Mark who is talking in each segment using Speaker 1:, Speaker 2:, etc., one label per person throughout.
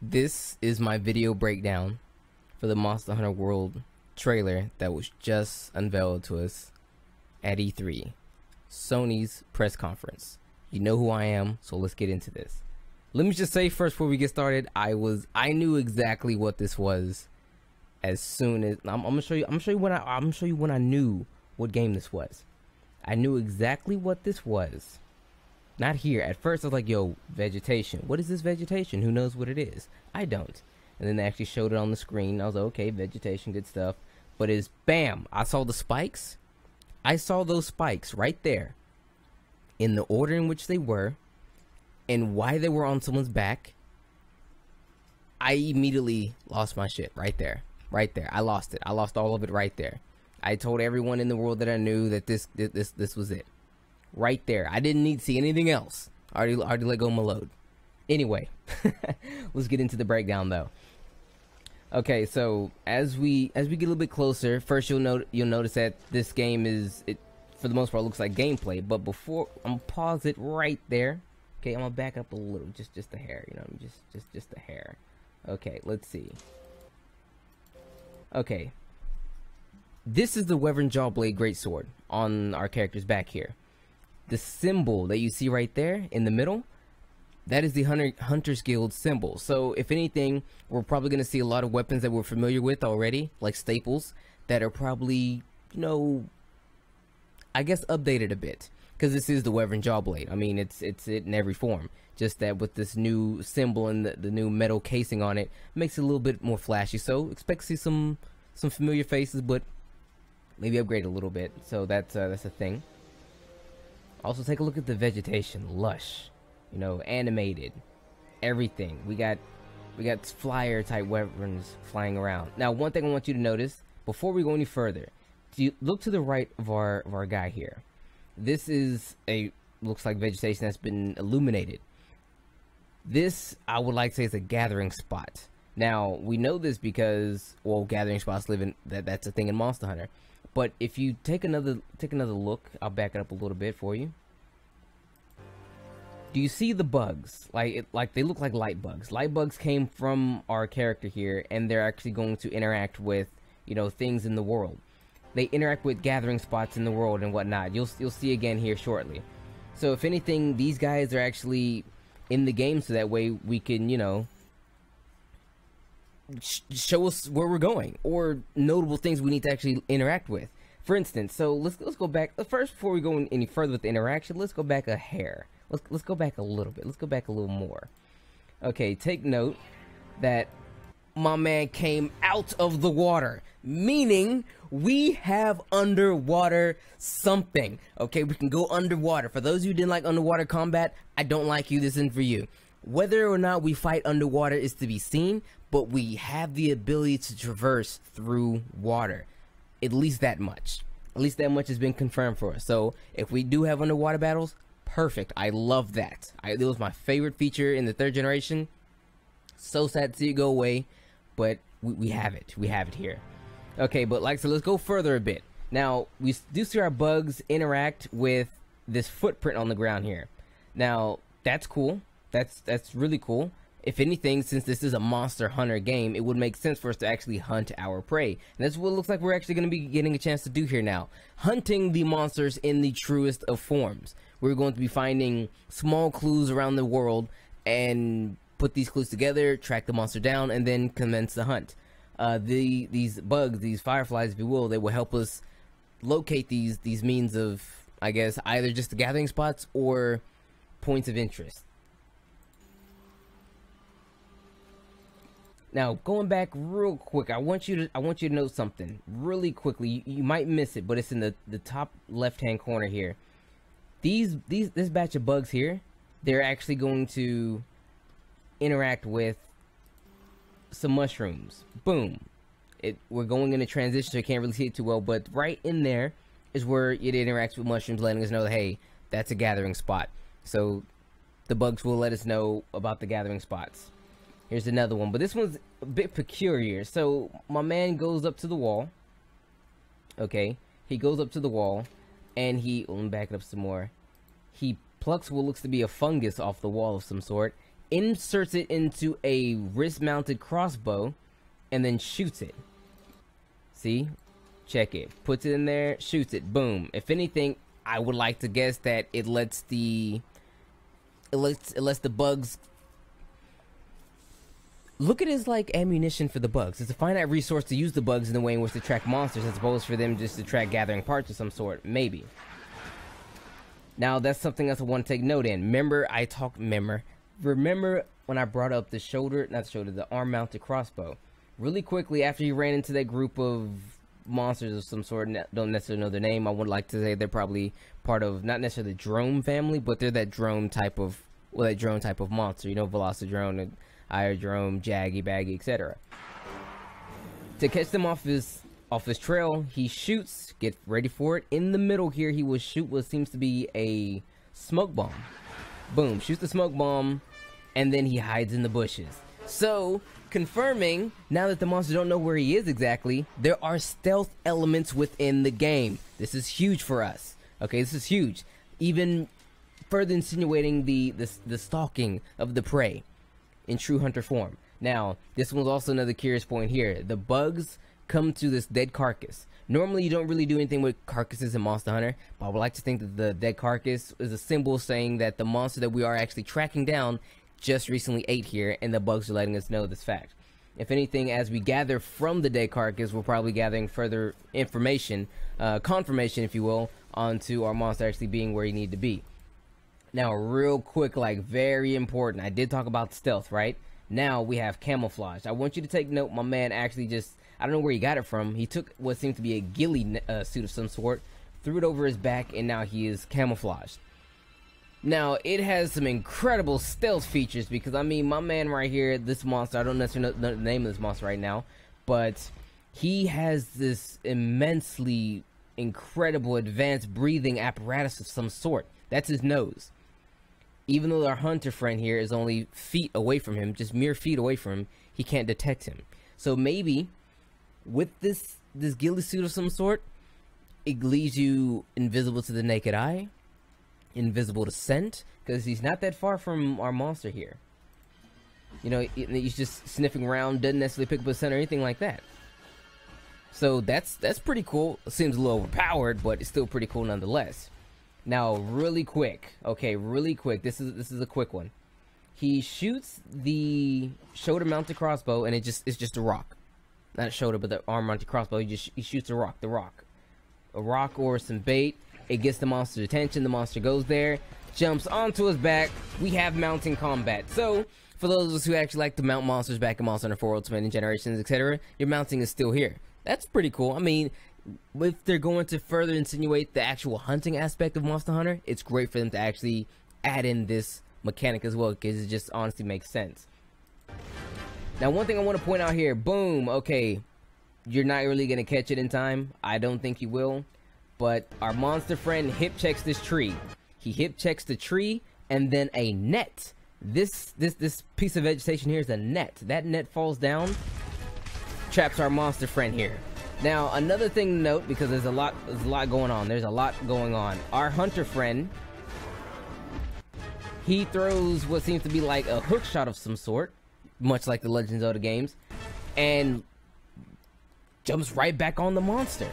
Speaker 1: This is my video breakdown for the Monster Hunter World trailer that was just unveiled to us at E3, Sony's press conference. You know who I am, so let's get into this. Let me just say first before we get started, I knew exactly what this was as soon as I'm gonna show you when I knew what game this was. I knew exactly what this was. Not here. At first I was like, yo, vegetation. What is this vegetation? Who knows what it is? I don't. And then they actually showed it on the screen. I was like, okay, vegetation, good stuff. But it's bam. I saw the spikes. I saw those spikes right there in the order in which they were and why they were on someone's back. I immediately lost my shit right there. Right there. I lost it. I lost all of it right there. I told everyone in the world that I knew that this was it. Right there. I didn't need to see anything else. I already let go of my load. Anyway, let's get into the breakdown though. Okay, so as we get a little bit closer, first you'll notice that this game for the most part looks like gameplay. But before, I'm gonna pause it right there. Okay, I'm gonna back up a little, just a hair, you know, just a hair. Okay, let's see. Okay, this is the Wyvern Jawblade Greatsword on our character's back here. The symbol that you see right there in the middle, that is the Hunter's Guild symbol. So if anything, we're probably going to see a lot of weapons that we're familiar with already, like staples, that are probably, you know, I guess updated a bit. Because this is the Wyvern Jawblade. I mean, it's it in every form. Just that with this new symbol and the new metal casing on it, makes it a little bit more flashy. So expect to see some familiar faces, but maybe upgrade a little bit. So that's a thing. Also, take a look at the vegetation, lush, you know, animated, everything. We got flyer type wyverns flying around. Now, one thing I want you to notice before we go any further, look to the right of our guy here. This is looks like vegetation that's been illuminated. This, I would like to say, is a gathering spot. Now, we know this because, well, gathering spots that's a thing in Monster Hunter. But if you take another look, I'll back it up a little bit for you. Do you see the bugs? Like they look like light bugs. Light bugs came from our character here, and they're actually going to interact with, you know, things in the world. They interact with gathering spots in the world and whatnot. You'll see again here shortly. So if anything, these guys are actually in the game, so that way we can, you know, show us where we're going or notable things we need to actually interact with. For instance, so let's go back first before we go any further with the interaction. Let's go back a hair. Let's go back a little bit. Let's go back a little more. Okay, take note that my man came out of the water, meaning we have underwater something. Okay, we can go underwater. For those of you who didn't like underwater combat, I don't like you. This isn't for you. Whether or not we fight underwater is to be seen, but we have the ability to traverse through water. At least that much. At least that much has been confirmed for us. So if we do have underwater battles, perfect. I love that. It was my favorite feature in the 3rd generation. So sad to see it go away, but we have it. We have it here. Okay, but so let's go further a bit. Now, we do see our bugs interact with this footprint on the ground here. Now, that's cool. That's really cool. If anything, since this is a Monster Hunter game, it would make sense for us to actually hunt our prey. And that's what it looks like we're actually going to be getting a chance to do here now. Hunting the monsters in the truest of forms. We're going to be finding small clues around the world and put these clues together, track the monster down, and then commence the hunt. These bugs, these fireflies, if you will, they will help us locate these means of, I guess, either just the gathering spots or points of interest. Now, going back real quick, I want you to note something really quickly. You might miss it, but it's in the top left-hand corner here. This batch of bugs here, they're actually going to interact with some mushrooms. Boom. We're going in a transition, so I can't really see it too well, but right in there is where it interacts with mushrooms, letting us know that, hey, that's a gathering spot. So the bugs will let us know about the gathering spots. Here's another one, but this one's a bit peculiar. So my man goes up to the wall. Okay, he goes up to the wall, and let me back it up some more. He plucks what looks to be a fungus off the wall of some sort, inserts it into a wrist-mounted crossbow, and then shoots it. See? Check it. Puts it in there, shoots it. Boom. If anything, I would like to guess that it lets the bugs look at it as like ammunition for the bugs. It's a finite resource to use the bugs in the way in which to track monsters, as opposed for them just to track gathering parts of some sort. Maybe. Now that's something else I want to take note in. Remember when I brought up the arm mounted crossbow? Really quickly, after he ran into that group of monsters of some sort, don't necessarily know their name, I would like to say they're probably part of, not necessarily the drone family, but they're that drone type of monster, you know, Velocidrone, Iodrome, Jaggy, Baggy, etc. To catch them off his trail, he shoots. Get ready for it. In the middle here, he will shoot what seems to be a smoke bomb. Boom, shoots the smoke bomb, and then he hides in the bushes. So, confirming, now that the monsters don't know where he is exactly, there are stealth elements within the game. This is huge for us. Okay, this is huge. Even further insinuating the stalking of the prey in true hunter form. Now, this one's also another curious point here. The bugs come to this dead carcass. Normally, you don't really do anything with carcasses in Monster Hunter, but I would like to think that the dead carcass is a symbol saying that the monster that we are actually tracking down just recently ate here, and the bugs are letting us know this fact. If anything, as we gather from the dead carcass, we're probably gathering further information, confirmation, if you will, onto our monster actually being where he needs to be. Now, real quick, like very important, I did talk about stealth, right? Now we have camouflage. I want you to take note, my man actually just, I don't know where he got it from. He took what seemed to be a ghillie suit of some sort, threw it over his back, and now he is camouflaged. Now, it has some incredible stealth features because, I mean, my man right here, this monster, I don't necessarily know the name of this monster right now, but he has this immensely incredible advanced breathing apparatus of some sort. That's his nose. Even though our hunter friend here is only feet away from him, just mere feet away from him, he can't detect him. So maybe with this ghillie suit of some sort, it leaves you invisible to the naked eye, invisible to scent, because he's not that far from our monster here. You know, he's just sniffing around, doesn't necessarily pick up a scent or anything like that. So that's pretty cool. It seems a little overpowered, but it's still pretty cool nonetheless. Now, really quick, this is a quick one. He shoots the shoulder-mounted crossbow, and it's just a rock, not a shoulder, but the arm-mounted crossbow. He shoots a rock, a rock or some bait. It gets the monster's attention. The monster goes there, jumps onto his back. We have mounting combat. So, for those of us who actually like to mount monsters back in Monster Hunter 4 Ultimate and Generations, etc., your mounting is still here. That's pretty cool. I mean, if they're going to further insinuate the actual hunting aspect of Monster Hunter, it's great for them to actually add in this mechanic as well, because it just honestly makes sense. Now, one thing I want to point out here, boom, okay, you're not really going to catch it in time. I don't think you will, but our monster friend hip checks this tree. He hip checks the tree, and then a net. This piece of vegetation here is a net. That net falls down, traps our monster friend here. Now, another thing to note, because there's a lot going on. There's a lot going on. Our hunter friend, he throws what seems to be like a hook shot of some sort, much like the Legend of Zelda games, and jumps right back on the monster.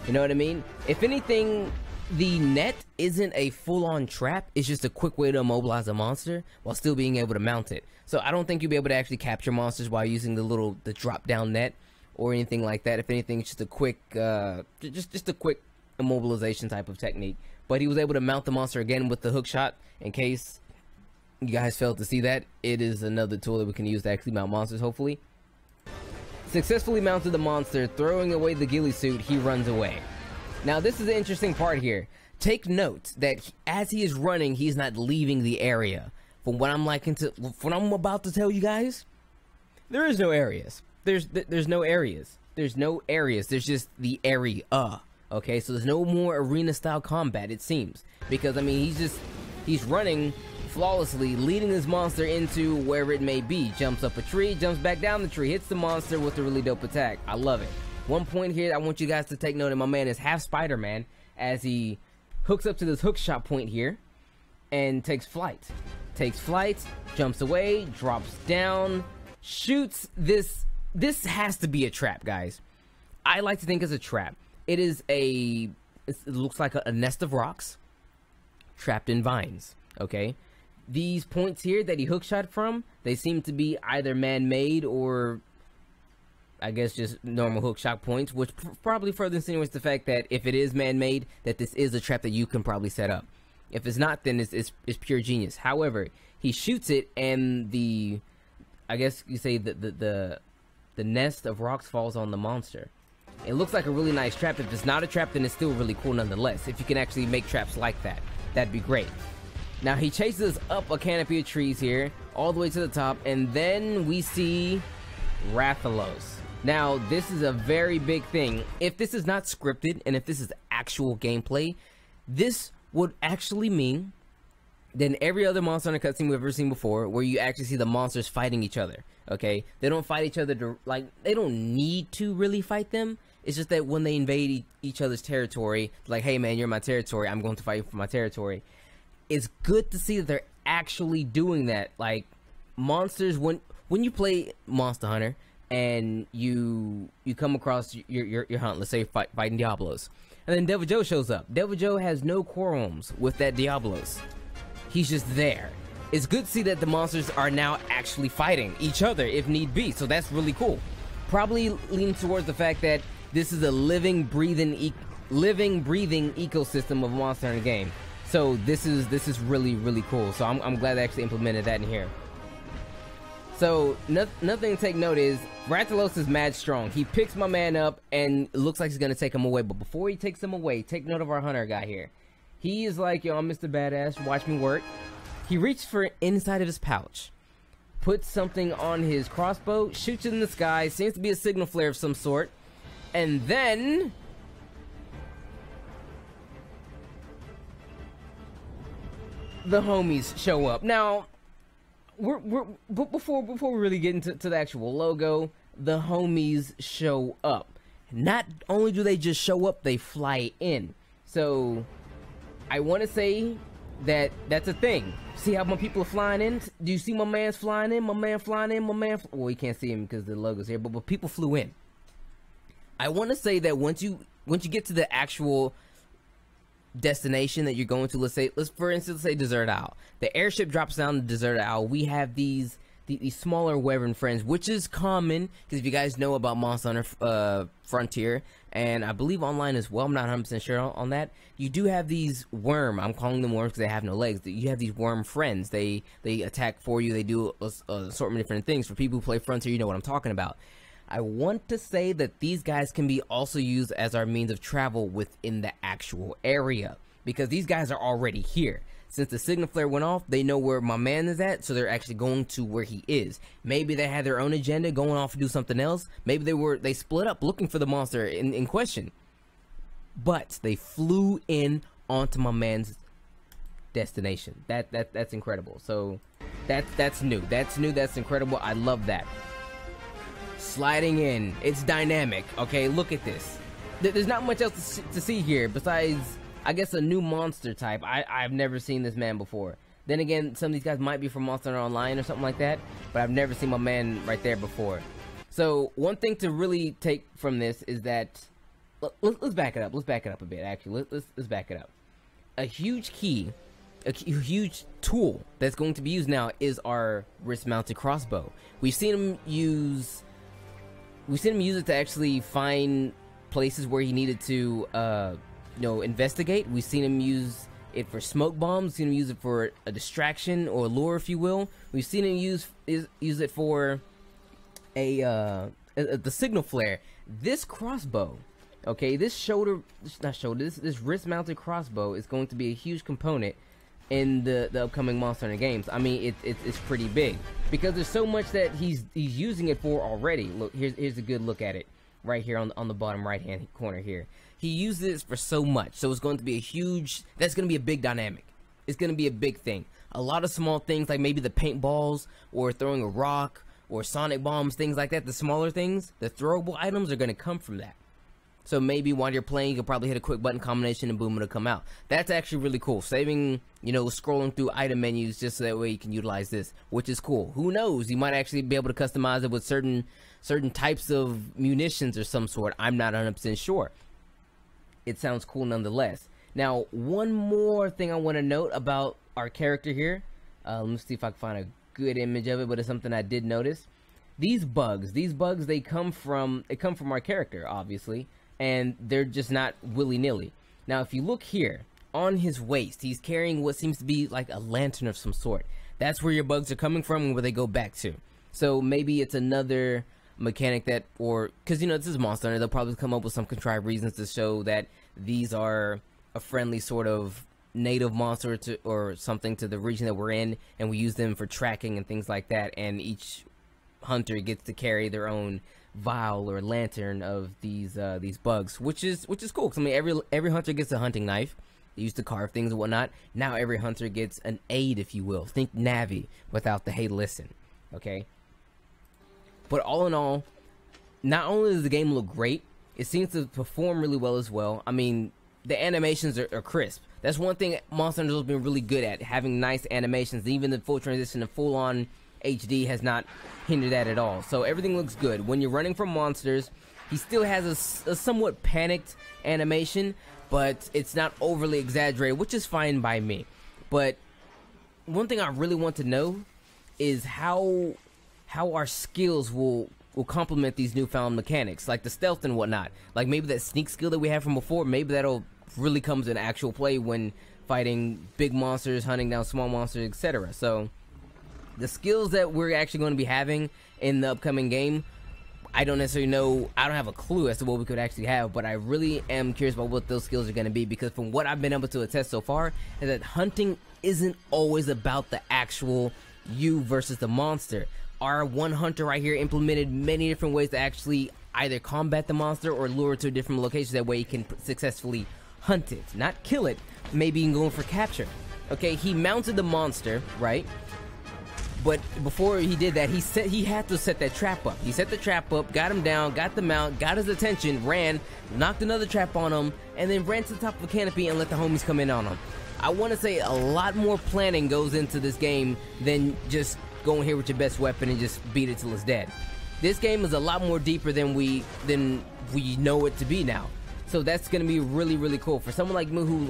Speaker 1: You know what I mean? If anything, the net isn't a full-on trap. It's just a quick way to immobilize a monster while still being able to mount it. So I don't think you'll be able to actually capture monsters while using the drop-down net or anything like that. If anything, it's just a quick just a quick immobilization type of technique. But he was able to mount the monster again with the hook shot. In case you guys failed to see that, it is another tool that we can use to actually mount monsters, hopefully. Successfully mounted the monster, throwing away the ghillie suit, he runs away. Now, this is the interesting part here. Take note that as he is running, he's not leaving the area. From what I'm about to tell you guys, there is no areas. There's no areas. There's no areas. There's just the area. Okay, so there's no more arena style combat, it seems, because I mean he's running flawlessly, leading this monster into wherever it may be. Jumps up a tree, jumps back down the tree, hits the monster with a really dope attack. I love it. One point here I want you guys to take note of, my man is half Spider-Man as he hooks up to this hook shot point here and takes flight. takes flight, jumps away, drops down, shoots this. This has to be a trap, guys. I like to think it's a trap. It is it looks like a nest of rocks trapped in vines, okay? These points here that he hookshot from, they seem to be either man-made or I guess just normal hookshot points, which probably further insinuates the fact that if it is man-made, that this is a trap that you can probably set up. If it's not, then it's pure genius. However, he shoots it, and I guess you say the nest of rocks falls on the monster. It looks like a really nice trap. If it's not a trap, then it's still really cool nonetheless. If you can actually make traps like that, that'd be great. Now he chases up a canopy of trees here, all the way to the top, and then we see Rathalos. Now, this is a very big thing. If this is not scripted, and if this is actual gameplay, this would actually mean than every other Monster Hunter cutscene we've ever seen before, where you actually see the monsters fighting each other, okay? They don't fight each other, they don't need to really fight them. It's just that when they invade each other's territory, like, hey man, you're my territory, I'm going to fight you for my territory. It's good to see that they're actually doing that. Like, monsters, when you play Monster Hunter, and you come across your hunt, let's say fighting Diablos, and then Devil Joe shows up. Devil Joe has no qualms with that Diablos. He's just there. It's good to see that the monsters are now actually fighting each other if need be, so that's really cool. Probably leaning towards the fact that this is a living, breathing ecosystem of a Monster Hunter game. So this is really, really cool. So I'm glad they actually implemented that in here. So nothing to take note is Rathalos is mad strong. He picks my man up and it looks like he's gonna take him away. But before he takes him away, take note of our hunter guy here. He is like, yo, I'm Mr. Badass, watch me work. He reaches for inside of his pouch, puts something on his crossbow, shoots it in the sky, seems to be a signal flare of some sort, and then the homies show up. Now, before we really get into the actual logo, the homies show up. Not only do they just show up, they fly in. So I want to say that that's a thing. See how my people are flying in? Do you see my man's flying in? My man flying in? Well, you can't see him because the logo's here, but people flew in. I want to say that once you get to the actual destination that you're going to, let's for instance say Desert Isle. The airship drops down to Desert Isle. We have these smaller wyvern friends, which is common because if you guys know about Monster Hunter Frontier, and I believe online as well, I'm not 100% sure on that, you do have these worm, I'm calling them worms because they have no legs, you have these worm friends. They attack for you, they do a assortment of different things. For people who play Frontier, you know what I'm talking about. I want to say that these guys can be also used as our means of travel within the actual area, because these guys are already here. Since the signal flare went off, they know where my man is at, so they're actually going to where he is. Maybe they had their own agenda, going off to do something else. Maybe they split up looking for the monster in question. But they flew in onto my man's destination. That's incredible. So that's new. That's incredible. I love that. Sliding in, it's dynamic. Okay, look at this. There's not much else to see here besides, I guess, a new monster type. I've never seen this man before. Then again, some of these guys might be from Monster Hunter Online or something like that, but I've never seen my man right there before. So one thing to really take from this is that, let's back it up. Let's back it up a bit. Actually, let's back it up. A huge key, a huge tool that's going to be used now is our wrist-mounted crossbow. We've seen him use it to actually find places where he needed to investigate. We've seen him use it for smoke bombs. We've seen him use it for a distraction or lure, if you will. We've seen him use it for the signal flare. This crossbow, okay, this wrist-mounted crossbow is going to be a huge component in the upcoming Monster Hunter games. I mean, it's pretty big because there's so much that he's using it for already. Look, here's a good look at it right here on the bottom right hand corner here. He uses this for so much, so it's going to be that's going to be a big dynamic. It's going to be a big thing. A lot of small things like maybe the paintballs or throwing a rock or sonic bombs, things like that, the smaller things, the throwable items are going to come from that. So maybe while you're playing, you could probably hit a quick button combination and boom, it'll come out. That's actually really cool. Saving, you know, scrolling through item menus just so that way you can utilize this, which is cool. Who knows? You might actually be able to customize it with certain types of munitions or some sort. I'm not 100% sure. It sounds cool nonetheless. Now, one more thing I want to note about our character here. Let me see if I can find a good image of it, but it's something I did notice. These bugs, they come from our character, obviously, and they're just not willy-nilly. Now, if you look here, on his waist, he's carrying what seems to be like a lantern of some sort. That's where your bugs are coming from and where they go back to. So maybe it's another mechanic that, or, because, you know, this is Monster Hunter, they'll probably come up with some contrived reasons to show that these are a friendly sort of native monster to, or something, to the region that we're in, and we use them for tracking and things like that, and each hunter gets to carry their own vial or lantern of these bugs, which is cool. 'Cause I mean, every hunter gets a hunting knife. They used to carve things and whatnot. Now every hunter gets an aid, if you will. Think Navi without the hey listen. Okay. But all in all, not only does the game look great, it seems to perform really well as well. I mean, the animations are crisp. That's one thing Monster Hunter has been really good at, having nice animations. Even the full transition to full-on HD has not hindered that at all. So everything looks good. When you're running from monsters, he still has a somewhat panicked animation, but it's not overly exaggerated, which is fine by me. But one thing I really want to know is how our skills will complement these newfound mechanics, like the stealth and whatnot. Like maybe that sneak skill that we had from before, maybe that'll really comes in actual play when fighting big monsters, hunting down small monsters, etc. So the skills that we're actually going to be having in the upcoming game, I don't necessarily know. I don't have a clue as to what we could actually have, but I really am curious about what those skills are going to be, because from what I've been able to attest so far is that hunting isn't always about the actual you versus the monster. Our one hunter right here implemented many different ways to actually either combat the monster or lure it to a different location. That way he can successfully hunt it, not kill it, maybe even going for capture. Okay, he mounted the monster, right? But before he did that, he had to set that trap up. He set the trap up, got him down, got the mount, got his attention, ran, knocked another trap on him, and then ran to the top of the canopy and let the homies come in on him. I want to say a lot more planning goes into this game than just going here with your best weapon and just beat it till it's dead. This game is a lot more deeper than we know it to be now. So that's going to be really, really cool. For someone like me who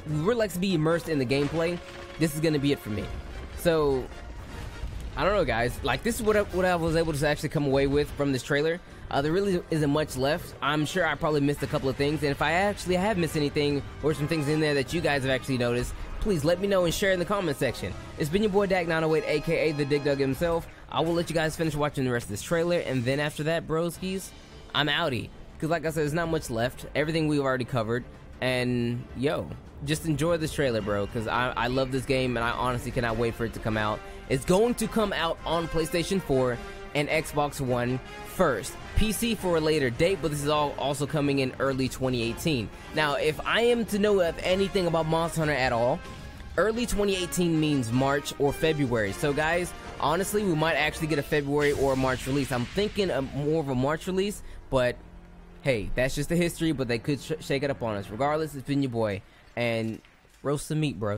Speaker 1: really likes to be immersed in the gameplay, this is going to be it for me. So I don't know, guys. Like, this is what I was able to actually come away with from this trailer. There really isn't much left. I'm sure I probably missed a couple of things, and if I actually have missed anything or some things in there that you guys have actually noticed, please let me know and share in the comment section. It's been your boy Dak908, aka the Dig Dug himself. I will let you guys finish watching the rest of this trailer, and then after that, broskies, I'm outie. Because like I said, there's not much left. Everything we've already covered. And yo, just enjoy this trailer, bro, because I love this game and I honestly cannot wait for it to come out. It's going to come out on PlayStation 4 and Xbox One first. PC for a later date, but this is all also coming in early 2018. Now, if I am to know of anything about Monster Hunter at all, early 2018 means March or February. So guys, honestly, we might actually get a February or a March release. I'm thinking more of a March release, but hey, that's just the history, but they could shake it up on us. Regardless, it's been your boy, and roast some meat, bro.